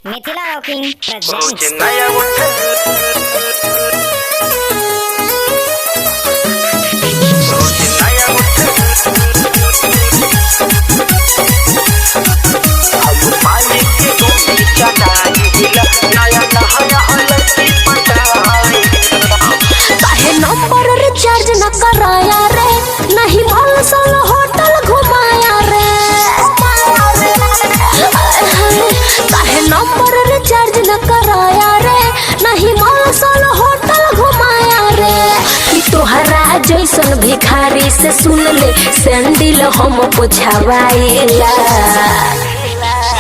Mithila rocking presents. काहे number recharge न कराया रे, नहीं मॉल सोलो होटल घुमाया रे। काहे नंबर रिचार्ज न कराया रे, नहीं मॉल सोलो होटल घुमाया रे। कि तोहरा जैसन भिखारी से सुन ले सैंडल हम पुछवाइला।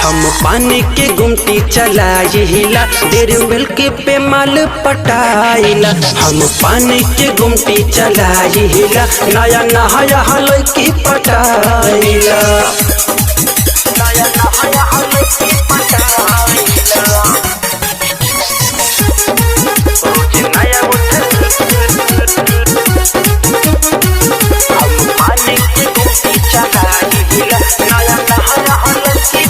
हम पानी के गुमटी चलाइला, तेरे मिल्की पे माल पटाइला। हम पानी के गुमटी चलाइला, नया नहाया हलई की पटाइला। नया नहाया हलई की पटाइला। नया हम पानी के गुमटी चलाइला, नया नहाया हलई की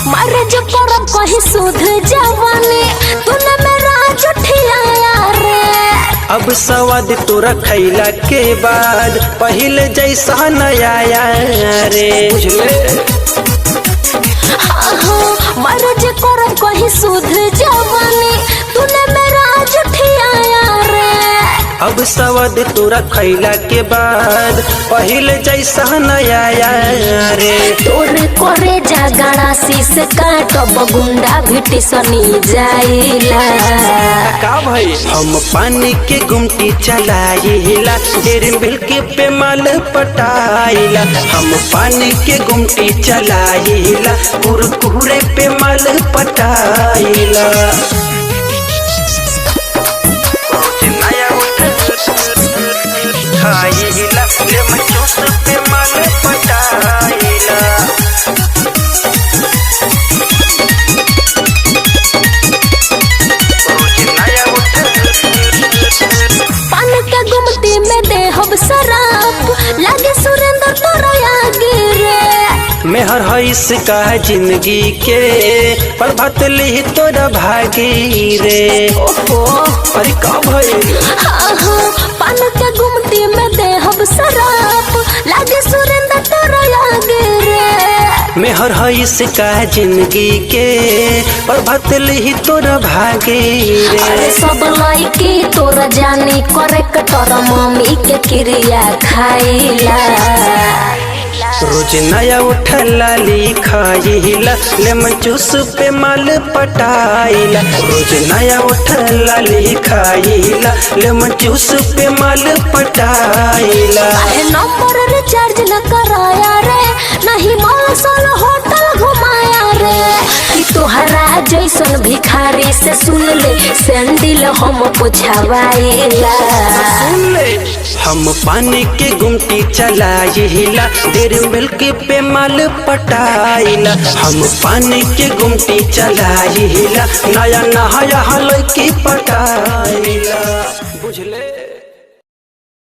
मारे जो करब कहीं सुध जवानी, तूने मेरा जुठियाया रे। अब स्वाद तोरा खैला के बाद पहले जैसा नया रे, बुझले। मारे जो करब कहीं सुध जवानी, तूने मेरा जुठियाया रे। अब स्वाद तोरा खैला के बाद पहले जैसा नया रे। तोरे करे जागड़ा शीश काटब गुंडा भिटी सनी जाइला। का भाई हम पानी के गुमटी चलाइला, तेरे मिल्की पे माल पटाइला। हम पानी के गुमटी चलाइला, कुरकुरे पे माल पटाइला। खाइला ले मचोस पे माल पटाइला। पान के गुमटी में देहब शराब, लागे सुरेंद्र तोरा गिरे। मेहर हईस का जिंदगी के प्रभात ली तोरा भागी रे। ओहो अरे का भाई पान के गुमटी में देहब शराब, लागे सुरेंद्र तोरा गिरे। मेहर हईस का जिंदगी के प्रभात ली तोरा भागी रे। अरे सब लड़की तोरा जानी करे कटर मम्मी के क्रिया खाइला। रोज नया उठला लिखाइला, लेमन जूस पे माल पटाइला। रोज नया उठला लिखाइला, लेमन जूस पे माल पटाइला। अरे नंबर रिचार्ज न कराया रे, नहीं मॉल सोलो होटल घुमाया रे। कि तोहरा जैसन भिखारी से सुन ले सैंडल हम पुछवाइला। सुन ले हम पानी के गुमटी चलाइला, तेरे मिल्की पे माल पटाइला। हम पानी के गुमटी चलाइला, नया नहाया हलई की पटाइला।